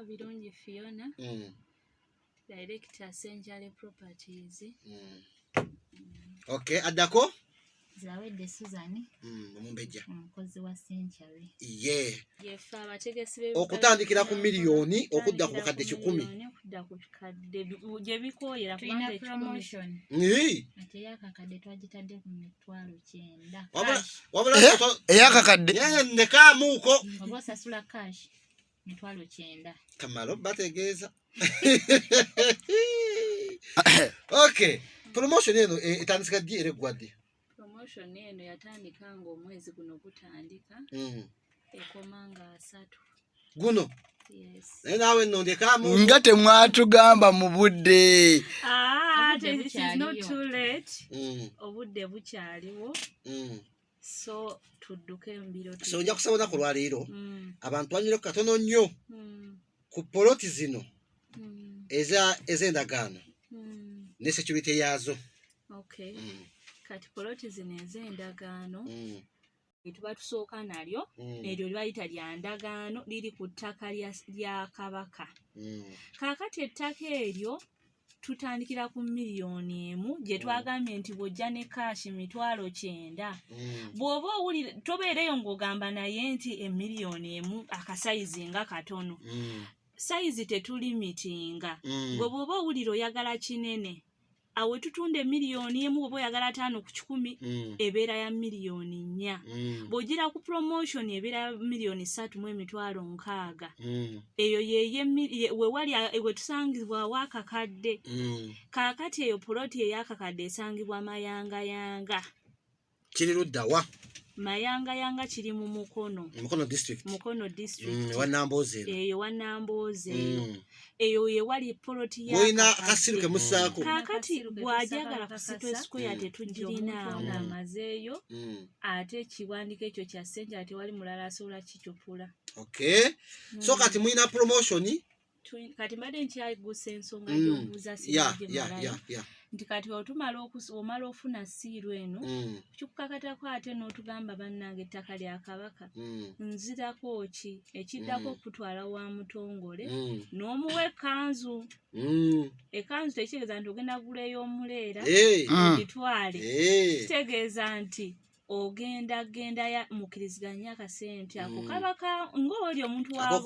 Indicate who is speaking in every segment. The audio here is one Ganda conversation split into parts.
Speaker 1: birungi Fiona. Director Century Properties.
Speaker 2: Okay, addako?
Speaker 1: Zawedde Susan.
Speaker 2: Mumbeja.
Speaker 1: Mukozi wa Century.
Speaker 2: Yeah.
Speaker 1: Yefa abategesi
Speaker 2: okutandikira ku miliyoni okudda ku kadde 10.
Speaker 1: Okudda ku kadde gye bikoyera kubanga promotion. Ate yakakadde twagitadde ku mitwalo 9.
Speaker 2: Wabula
Speaker 3: eyakakadde.
Speaker 2: Ne kamuuko.
Speaker 1: Oba osasula cash mitwalo 9.
Speaker 2: Kamalo bategeeza. Okay. Promotion eno etandika ddi era eggwadde?
Speaker 1: Promotion eno yatandika ng'omwezi guno gutandika. Ekoma nga 3.
Speaker 2: Guno?
Speaker 1: Yes.
Speaker 2: Naye naawe nno ndekamu.
Speaker 3: Nga temwatugamba mu budde.
Speaker 1: This is not too late. Obudde bukyaliwo. So tudduke mbiro.
Speaker 2: So ojja kusaba olunaku lwaleero abantu banyire ku katono nnyo ku poloti zino ez'endagaano ne security yaazo.
Speaker 1: Okay. Kati poloti zino ez'endagaano tuba tusooka nalyo eryo lyayita lya ndagaano liri ku ttaka lya Kabaka. Kaakati ettaka eryo tutandikira ku miliyoni 1 gye twagambye nti bw'ojja ne kaashi mitwalo 9. Bw'oba owulira tobeereyo ng'ogamba naye nti emiliyoni 1 akasayizi nga katono. Sayizi tetulimitinga. Gwe bw'oba owulira oyagala kinene awe tutunda emiliyoni 1 bw'oba oyagala 5 ku 10 ebeera ya miliyoni 4. Bw'ogira ku promotion ebeera ya miliyoni 3 mu emitwalo 6. Eyo we wali we tusangibwa wakakadde. Kaakati eyo poloti eyakakadde esangibwa Mayangayanga.
Speaker 2: Kiri ludda wa?
Speaker 1: Mayangayanga kiri mu Mukono.
Speaker 2: Mukono district.
Speaker 1: Mukono district.
Speaker 2: Wanambooze.
Speaker 1: Eyo Wanambooze. Eyo ye wali poloti ya.
Speaker 2: Boina akasiruke musaako.
Speaker 1: Kaakati bw'ajagala ku City Square tetugirina amazeeyo. Ate kiwandiko ekyo kya ssente ate wali mulala asobola kikyupula.
Speaker 2: Okay. So kati muina promotion?
Speaker 1: Kati mbadde nkyayiggusa ensonga y'obuuza sinagimalayo. Nti kati omala ofuna siiru eno kikukakatako ate n'otugamba bannange ettaka lya Kabaka nzirako ki ekiddako okutwala wa Mutongole n'omuwa ekkanzu. Ekkanzu tekitegeeza nti ogenda kugula ey'omuleera ogitwale. Kitegeeza nti ogenda ya mukkiriziganya akasente ako Kabaka ng'oli omuntu wa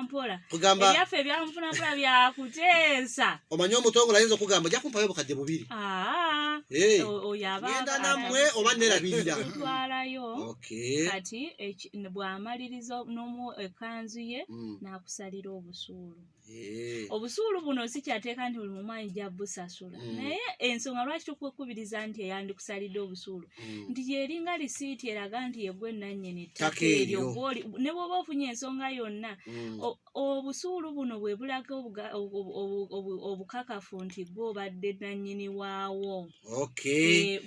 Speaker 1: mpola. Ebyaffe ebyamunfuna mpola byakuteesa.
Speaker 2: Omanyi Omutongole ayinza okugamba ojja kumpayo obukadde 2. Genda nammwe oba nerabirira.
Speaker 1: Twalayo. Kati bw'amaliriza n'omu ekkanzu ye n'akusalira obusuulu. Obusuulu buno sikyateeka nti buli mumanyi jja busasula. Naye ensonga lwaki tukwekubiriza nti eyandikusalidde obusuulu nti eringa lisiiti eraga nti yegwe nannyini ettaka eryo ne bw'oba ofunye ensonga yonna obusuulu buno bwe bulaga obukakafu nti gwe obadde nannyini waawo.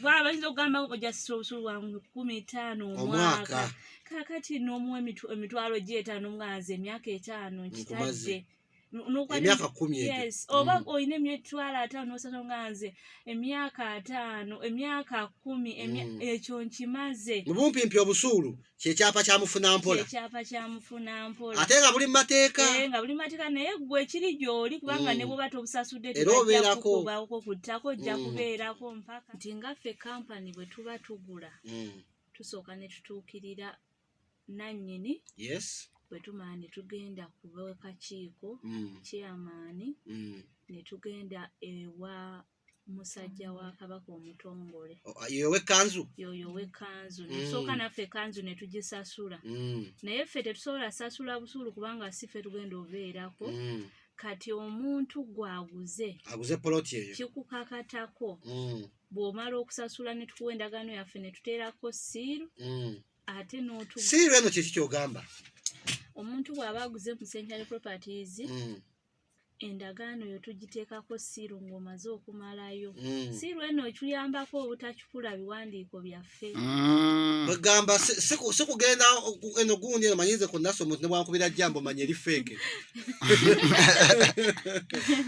Speaker 1: Bwaba bayinza okugamba ojja sasula obusuulu bwa 15 omwaka. Kaakati n'omuwa emitwalo gye 5 nganze emyaka 5 nkitadde.
Speaker 2: Emyaka 10.
Speaker 1: Yes. Oba oyina emitwalo 5 n'osasula nganze emyaka 5 emyaka 10 ekyo nkimaze.
Speaker 2: Mubumpimpi obusuulu kyekyapa kya mufuna mpola.
Speaker 1: Kyekyapa kya mufuna mpola.
Speaker 2: Ate nga buli mateeka.
Speaker 1: Nga buli mateeka naye gwe kiri gy'oli kubanga ne bw'oba tobusasudde tebajja kukubaako ku ttaka ojja kubeerako mpaka. Nti nga ffe kampani bwe tuba tugula tusooka ne tutuukirira nannyini.
Speaker 2: Yes.
Speaker 1: Bwe tumala ne tugenda ku bw'akakiiko chairman ne tugenda ewa musajja wa Kabaka Omutongole.
Speaker 2: Yoyo w'ekkanzu?
Speaker 1: Yoyo w'ekkanzu. Nsooka naffe ekkanzu ne tugisasula. Naye ffe tetusobola sasula busuulu kubanga si ffe tugenda obeerako. Kati omuntu gw'aguze
Speaker 2: poloti eyo
Speaker 1: kikukakatako. Bw'omala okusasula ne tukuwa endagaano yaffe ne tuteerako siiru. Ate
Speaker 2: siiru eno kiki ky'ogamba?
Speaker 1: Omuntu bw'aba aguze mu Century Properties endagaano yo tugiteekako siiru ng'omaze okumalayo. Siiru eno ekuyambako obutakikula biwandiiko byaffe.
Speaker 2: Bagamba sikugenda eno gundi eno manyinze ku naso omuntu ne bwankubira jambo manye eri feke.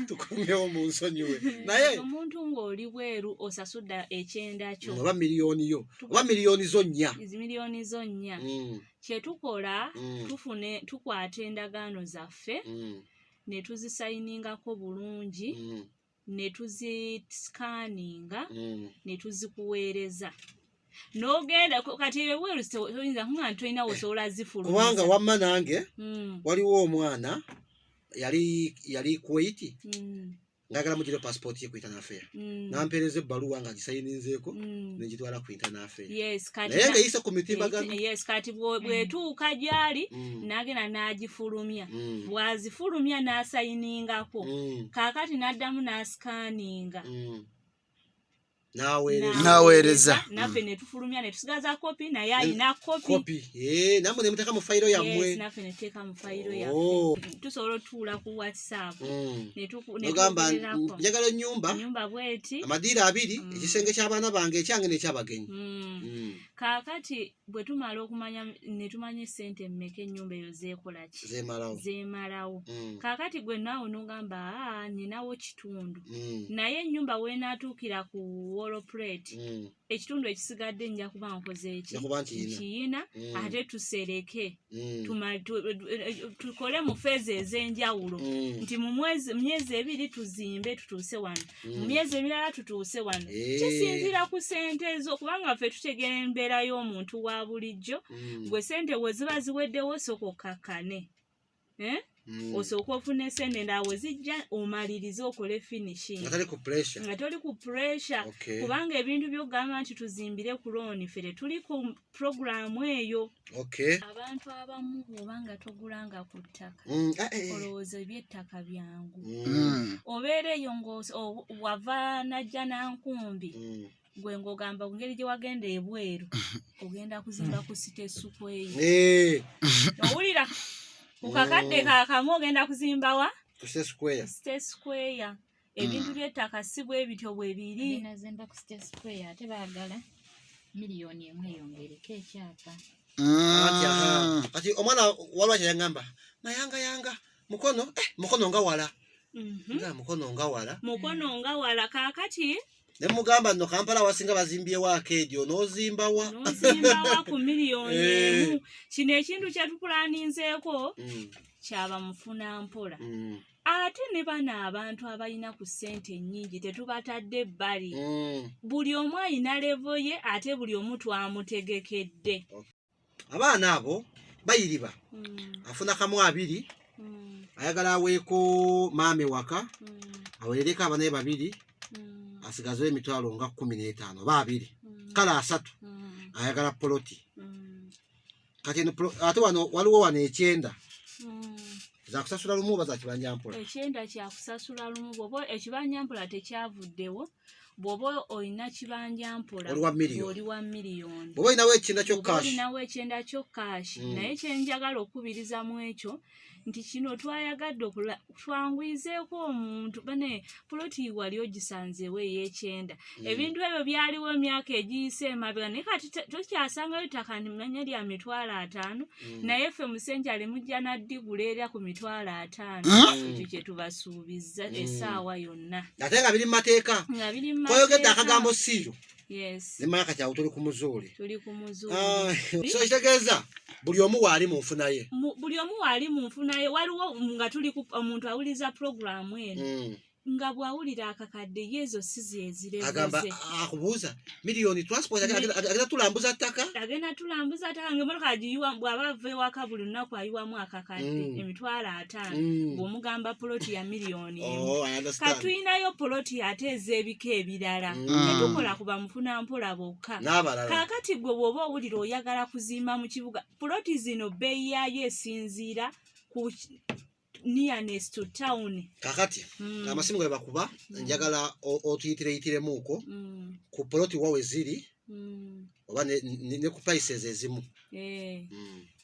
Speaker 2: Tukomyewo mu nsonyiwe. Naye
Speaker 1: omuntu ng'oli bweru osasudda ekyenda kyo.
Speaker 2: Oba miliyoni zo 4.
Speaker 1: Miliyoni zo 4. kyetukola tukwata endagaano zaffe ne tuzisayiningako bulungi ne tuzisikaninga ne tuzikuweereza n'ogenda kati ebweru toyinza kuŋŋaana tolina wosobola zifulumisa
Speaker 2: kubanga wamma nange waliwo omwana yali Kuwait ngagala mugire passport ye ku internal nampeereza ebbaluwa nga gisayininzeeko negitwala ku internal naye nga eyise ku mitimbagano
Speaker 1: kati bwetuuka gyali nagenda n'agifulumya bw'azifulumya n'asayiningako kaakati n'addamu n'asikaninga
Speaker 3: naweereza
Speaker 1: naffe ne tufulumya ne tusigaza kopi naye alina
Speaker 2: kopi namwe ne muteeka mu fayiro yammwe
Speaker 1: naffe ne tuteeka mu fayiro yaffe tusobola otutuula ku WhatsApp
Speaker 2: ogamba njagala ennyumba
Speaker 1: bweti
Speaker 2: amadiira 2 ekisenge ky'abaana bange ekyange n'ekyabagenyi
Speaker 1: kaakati bwe tumala okumanya ne tumanya essente mmeka ennyumba eyo zeekola ki zeemalawo kaakati gwe naawe n'ogamba ninawo kitundu naye ennyumba weenaatuukira ku woloplate ekitundu ekisigadde nja kuba nkoze ekiyina ate tusereke tukole mu feezi ez'enjawulo nti mu myezi 2 tuzimbe tutuuse wano mu myezi emirala tutuuse wano kisinziira ku ssente ezo kubanga ffe tutegeera embeera y'omuntu wa bulijjo gwe ssente we ziba ziweddewo osooka okkakkane osooka ofuna essente endala we zijja omalirize okole finishing nga toli ku pressure kubanga ebintu by'okugamba nti tuzimbire ku looni ffe tuli ku programu eyo abantu abamu bw'obanga togulanga ku ttaka olowooza eby'ettaka byangu obeera eyo wava najja nankumbi gwe ng'ogamba ku ngeri gye wagenda ebweru ogenda kuzimba ku City Square owulira ku kakadde kaakamu ogenda kuzimba wa City Square ebintu by'ettaka si bwe bityo bwe biri
Speaker 4: nazimba ku City Square ate baagala miliyoni 1 eyongereko ekyapa
Speaker 2: kati omwana walwa kyeyangamba mayanga mukono nga wala
Speaker 1: mukono nga wala kaakati
Speaker 2: ne mugamba nno Kampala wasinga bazimbyewo Akadde n'ozimbawa
Speaker 1: ku miliyoni 1 kino ekintu kyetupulaninzeeko kyaba mufuna mpola ate ne bano abantu abalina ku ssente nnyingi tetubatadde ebbali buli omu alina levo ye ate buli omu twamutegekedde
Speaker 2: abaana abo bayiriba afuna kamu 2 ayagala aweeko maame waka awerereko abanaye 2 asigazewo emitwalo nga 15 oba 2 kale 3 ayagala poloti kati ate waliwo wano 9 zakusasula lumu oba zakibanjampola
Speaker 1: 9 kyakusasula lumu bwoba ekibanjampola tekyavuddewo bw'oba olina kibanjampola oli wa miliyoni
Speaker 2: bw'oba olinawo ekyenda kyokkashi
Speaker 1: naye kyenjagala okubiriza mu ekyo nti kino twayagadde twangwizeeko omuntu bane poloti wali ogisanzeewo ey'ekyenda ebintu ebyo byaliwo emyaka egiyise emabega naye kati tokyasangayo ttaka nimanya lya mitwalo 5 naye ffe musenjale mujja naddigula era ku mitwalo 5 ekyo kye tubasuubiza essaawa yonna
Speaker 2: ate nga biri mu mateeka koyogedde akagambo siiro nemanya kati awo tuli ku muzuule so kitegeeza buli omu waali mu nfuna ye waliwo nga tuli omuntu awuliza programu eno nga bw'awulira akakadde yezo si zezirebuze agamba akubuuza miliyoni transport agenda tulambuza ttaka
Speaker 1: ng'emmotoka agiyiwa bw'aba ava ewaka buli lunaku ayiwamu akakadde emitwalo 5 bw'omugamba poloti ya miliyoni 1 katulinayo poloti ate ez'ebika ebirala tetukola kuba mufuna mpola bokka kaakati gwe bw'oba owulira oyagala kuzimba mu kibuga poloti zino bbeeyi yaayo esinziira ku nearness to town
Speaker 2: kakati amasimu ge bakuba njagala otuyitireyitiremu ku poloti wawe ziri oba ne ku prices ezimu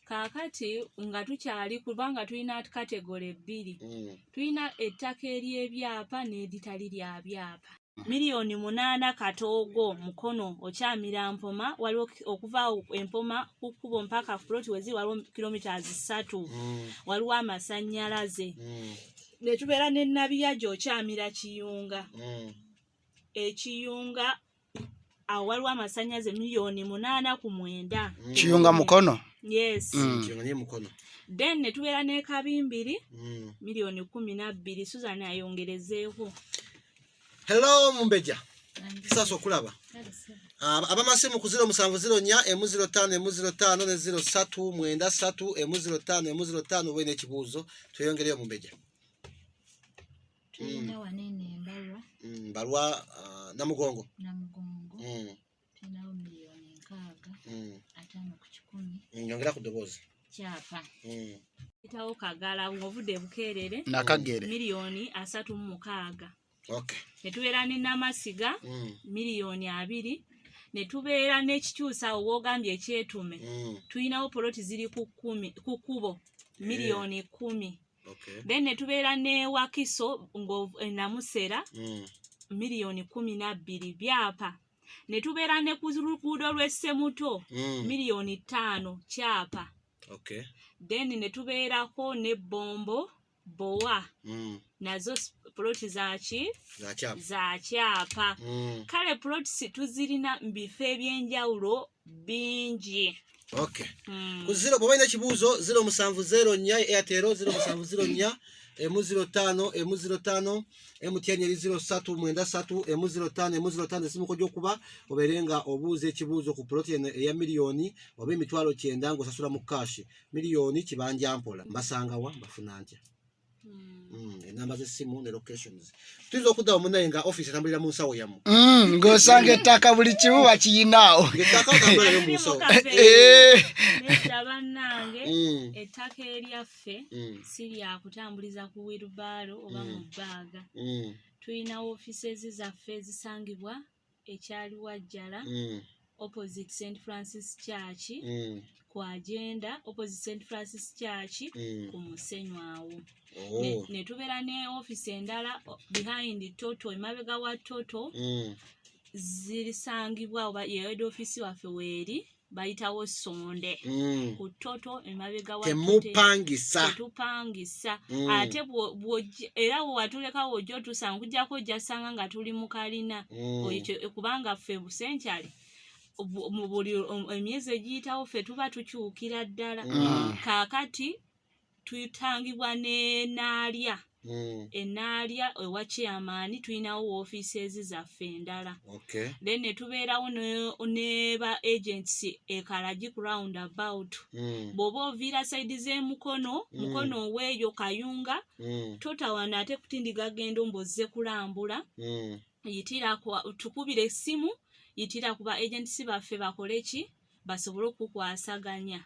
Speaker 1: kaakati nga tukyali kubanga tulina kategole 2 tulina ettaka ery'ebyapa n'eritali lya byapa miliyoni 8 katoogo mukono okyamira mpoma waliwo okuva empoma kukubo mpaka ploti wezi waliwo kilometers 3 waliwo amasannyalaze netubeera n'ennabiya gy'okyamira kiyunga ekiyunga awo waliwo amasannyalaze miliyoni 8 ku 9.
Speaker 3: Kiyunga mukono.
Speaker 1: Yes.
Speaker 2: Kiyunga ne mukono.
Speaker 1: Then ne tubeera ne kabimbiri miliyoni 12. Susan ayongerezeeko.
Speaker 2: Hello Mumbeja. Sasa okulaba. Abamasimu ku 0704 ne 03 wene ekibuuzo tweyongereyo Mumbeja.
Speaker 4: Tulina wanene
Speaker 2: Mbalwa Namugongo.
Speaker 4: Tulinawo miliyoni 6 5 ku 10.
Speaker 2: Nyongera ku ddoboozi.
Speaker 4: Kyapa.
Speaker 1: Itawo Kagala ng'ovudde bukeerere.
Speaker 3: Nakagere.
Speaker 1: Miliyoni 36.
Speaker 2: Okay.
Speaker 1: Ne tubeera ne Namasiga miliyoni 2. Ne tubeera n'ekikyusa owogambye ekyetume. Tulinawo poloti ziri ku kkubo miliyoni 10.
Speaker 2: Okay.
Speaker 1: Then ne tubeera ne Wakiso Namusera miliyoni 12 byapa. Ne tubeera ne ku luguudo lw'Essemuto miliyoni 5 kyapa.
Speaker 2: Okay.
Speaker 1: Then ne tubeerako ne Bombo Bowa nazo poloti zaki za kyapa. Kale poloti tuzirina mu bifo eby'enjawulo bingi.
Speaker 2: Okay. Ku zero bwine kibuuzo 0704 Airtel 0704 M05 MTN 0393 M05 simu ko jokuba oberenga obuuze ekibuuzo ku poloti eya miliyoni oba emitwalo 9 ngosasula mu cash miliyoni kibanja mpola mbasanga wa bafuna ntya. Enamba z'essimu ne locations. Tuiza okuddawo munaye nga office etambulira mu nsawo yamu.
Speaker 3: Ng'osanga ettaka buli kimu bakiyinaawo.
Speaker 2: Ettaka otambulira mu nsawo.
Speaker 1: Nedda bannange ettaka eryaffe si lya kutambuliza ku wheelbarrow oba mu bbaaga. Tulina offices zaffe ezisangibwa ekyali Wajjala opposite St. Francis Church ku agenda opposite St. Francis Church ku Musenyu awo. Ne tubeera ne office endala behind Toto emabega wa Toto zirisangibwa oba ye head office waffe weeri bayitawo Sonde ku Toto emabega wa tetupangisa ate era watuleka wojjo tusanga kujjako jasanga nga tuli mu kalina kubanga ffe busenkyali mu buli emyezi egiyitawo ffe tuba tukyukira ddala. Kaakati tuyitangibwa n'enaalya enaalya ewa chairman tulinawo offices zaffe endala. Then ne tubeerawo ne ba agency ekalagi ku roundabout. Bw'oba oviira side z'emukono mukono oweeyo Kayunga totawana ate kutindiga gendo mbozze kulambula yitira tukubire essimu yitira kuba agency baffe bakole ki basobole okukwasaganya.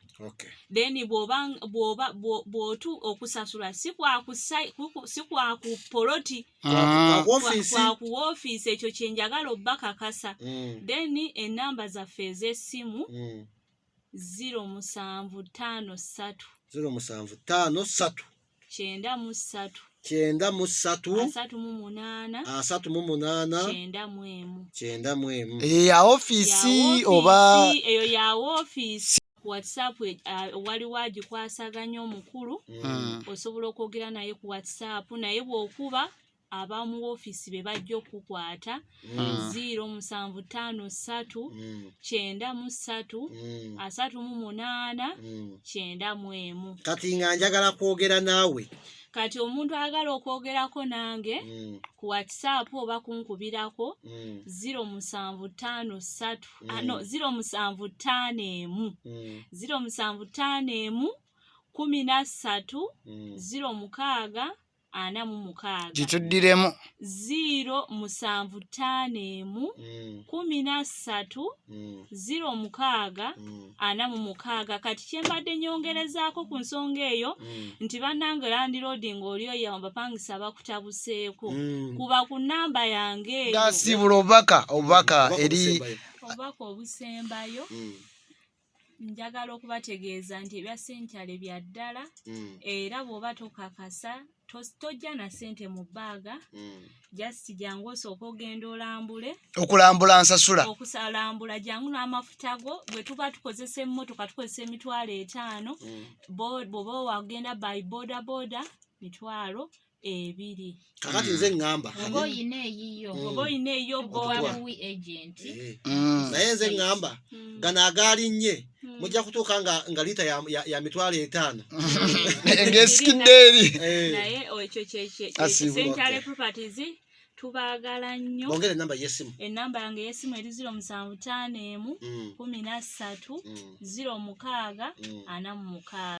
Speaker 1: Then bw'otu okusasula si kwa ku poloti kwa ku office ekyo kyenjagala obbakakasa. Then enamba zaffe ez'essimu 0753
Speaker 2: 0953
Speaker 3: Eyo ya office oba
Speaker 1: eyo ya office. WhatsApp waliwo agikwasaganya omukulu osobola okwogera naye ku WhatsApp naye bw'okuba abamu office be bajja okukwata 0753 93
Speaker 2: kati nga njagala kwogera naawe.
Speaker 1: Kati omuntu agala okwogerako nange ku WhatsApp oba kunkubirako 0753 0751 13 06 46
Speaker 3: gituddiremu
Speaker 1: 0751 13 06 46. Kati kyembadde nyongerezaako ku nsonga eyo nti bannange landiroading oli oyo abapangisa bakutabuseeko kuba ku nnamba yange eyo
Speaker 3: gasibula obubaka eri
Speaker 1: obubaka obusembayo. Njagala okubategeeza nti ebya senkyale bya ddala era bw'oba tokakasa tojja na ssente mu bbaaga just jangu osooka ogenda olambule
Speaker 3: okulambula nsasula
Speaker 1: okusalambula jangu n'amafuta go bwe tuba tukozesa emmotoka tukozesa emitwalo 5 bw'oba wagenda by boda 2,200.
Speaker 2: kakati nze ŋŋamba
Speaker 4: oba oyina eyiyo
Speaker 1: Oba oyina eyo
Speaker 4: obabuwi agent
Speaker 2: naye nze ŋŋamba gano agaalinnye mujja kutuuka nga liita ya 5,000
Speaker 3: ng'esikidde eri
Speaker 1: naye ekyo
Speaker 3: Asibu.
Speaker 1: Central Properties tubaagala nnyo.
Speaker 2: bongere enamba y'essimu
Speaker 1: Ennamba yange y'essimu eri 075 13 06 46.